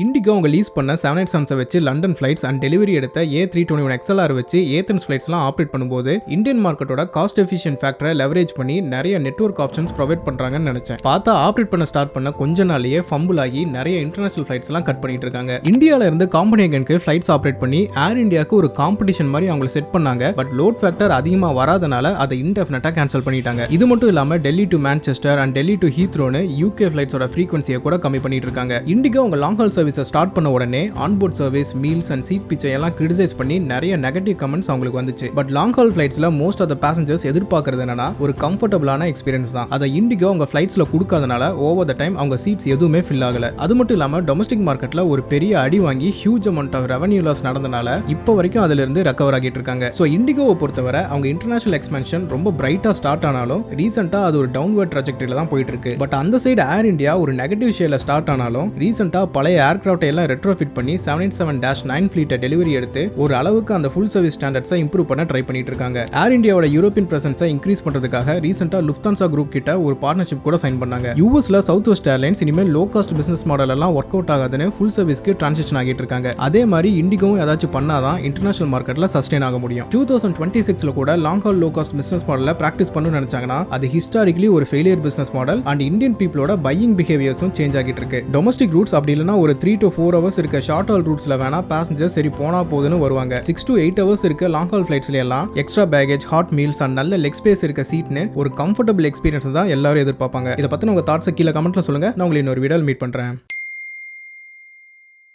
Indigo அவங்க lease பண்ண 787 வச்சு லண்டன் ஃபிளைட்ஸ் அண்ட் டெலிவரி எடுத்த A321XLR வச்சு ஏத்தன்ஸ் ஃபிளைட்ஸ்லாம் ஆப்ரேட் பண்ணும்போது இந்தியன் மார்க்கெட்டோட காஸ்ட் எஃபிஷியன்ட் ஃபேக்டரை லெவரேஜ் பண்ணி நிறைய நெட்வொர்க் ஆப்ஷன்ஸ் ப்ரொவைட் பண்றாங்கன்னு நினைச்சேன். பார்த்தா ஆப்ரேட் பண்ண ஸ்டார்ட் பண்ண கொஞ்ச நாளையே ஃபம்பிள் ஆகி நிறைய இன்டர்நேஷனல் ஃபிளைட்ஸ் எல்லாம் கட் பண்ணிட்டு இருக்காங்க. இந்தியால இருந்து காம்பனியனுக்கு ஃபிளைட்ஸ் ஆப்ரேட் பண்ணி ஏர் இந்தியாவுக்கு ஒரு காம்படிஷன் மாதிரி அவங்க செட் பண்ணாங்க. பட் லோட் ஃபேக்டர் அதிகமா வராதனால அதை இன்டெஃபினட்டா கேன்சல் பண்ணிட்டாங்க. இது மட்டும் இல்லாம Delhi to Manchester and Delhi to ஹீத்ரோன்னு UK ஃபிளைட்ஸோட ஃப்ரீக்வன்சியை கூட கம்மி பண்ணிட்டு இருக்காங்க. இண்டிகோ அவங்க லாங் ஹால் சர்வீஸை ஸ்டார்ட் பண்ண உடனே onboard service, meals and seat பிச்சை எல்லாம் கிரிட்டிசைஸ் பண்ணி நிறைய நெகட்டிவ் கமெண்ட்ஸ் அவங்களுக்கு வந்துச்சு. பட் லாங் ஹால் ஃபிளைட்ஸ்ல மோஸ்ட் ஆஃப் த பேசஞ்சர்ஸ் எதிர்பார்க்கறது என்னன்னா ஒரு கம்ஃபர்டபுளான எக்ஸ்பீரியன்ஸ் தான். அதை இண்டிகோ அவங்க ஃபிளைட்ஸ்ல கொடுக்காதனால ஓவர் த டைம் அவங்க சீட்ஸ் எதுவுமே ஃபில் ஆகல. அது மட்டும் இல்லாம டொமஸ்டிக் மார்க்கெட்ல ஒரு பெரிய அடி வாங்கி huge amount of revenue loss நடந்தனால இப்போ வரைக்கும் அதுல இருந்து ரெக்கவர் ஆகிட்டு இருக்காங்க. சோ இண்டிகோவை பொறுத்தவரை அவங்க இன்டர்நேஷனல் எக்ஸ்பென்ஷன் ரொம்ப பிரைட்டா ஸ்டார்ட் ஆனாலும் ரீசெண்டா அது ஒரு டவுன்வர்ட் ட்ராஜெக்டரியில தான் போயிட்டு இருக்கு. பட் அந்த சைடு ஏர் இந்தியா ஒரு நெகட்டிவ் ஷேர்ல ஸ்டார்ட் ஆனாலும் ரீசெண்டா பழைய ஏர்கிராஃப்ட் எல்லாம் ரெட்ரோஃபிட் பண்ணி 787-9 ஃபிளீட்டை டெலிவரி எடுத்து ஒரு அளவுக்கு அந்த ஃபுல் சர்வீஸ் ஸ்டாண்டர்ட்ஸை இம்ப்ரூவ் பண்ண ட்ரை பண்ணிட்டு இருக்காங்க. ஏர் இந்தியாவோட யூரோப்பியன் பிரசன்ஸை இன்க்ரீஸ் பண்றதுக்காக ரீசெண்டா லுஃப்தான்சா குரூப் கிட்ட ஒரு பார்ட்னர்ஷிப் கூட சைன் பண்ணாங்க. யூஎஸ்ல சவுத் வெஸ்ட் ஏர்லைன்ஸ் இனிமேல் லோ காஸ்ட் பிசினஸ் மாடல் எல்லாம் ஒர்க் அவுட் ஆகாதுன்னு ஃபுல் சர்வீஸ்க்கு டிரான்சிஷன் ஆகிட்டு இருக்காங்க. அதே மாதிரி இண்டிகோவும் ஏதாச்சும் பண்ணாதான் இன்டர்நேஷனல் மார்க்கெட்ல சஸ்டெயின் ஆக முடியும். 2026ல கூட long haul low cost business மாடல்ல பிராக்டிஸ் பண்ணணும்னு நினைச்சாங்கன்னா அது ஹிஸ்டாரிக்கலி ஒரு failure business model and Indian பீப்புளோட பையிங் பிஹேவியர்ஸும் சேஞ்ச் ஆகிட்டு இருக்கு. டொமஸ்டிக் ரூட்ஸ் அப்படி இல்லைன்னா ஒரு 3 to 4 hours இருக்க ஷார்ட் ஹால் ரூட்ஸ்ல வேணா பேசஞ்சர் சரி போனா போதுன்னு வருவாங்க. 6 to 8 hours இருக்க லாங் ஹால் ஃபிளைட்ஸ்ல எல்லாம் extra baggage, hot meals and நல்ல லெக் ஸ்பேஸ் இருக்க சீட்னு ஒரு கம்ஃபர்டபிள் எக்ஸ்பீரியன்ஸ் தான் எல்லாரும் எதிர்பார்ப்பாங்க. இதை பத்தி உங்க தாட்ஸ் கீழே கமெண்ட்ல சொல்லுங்க. நான் உங்களை இன்னொரு வீடியோல மீட் பண்றேன்.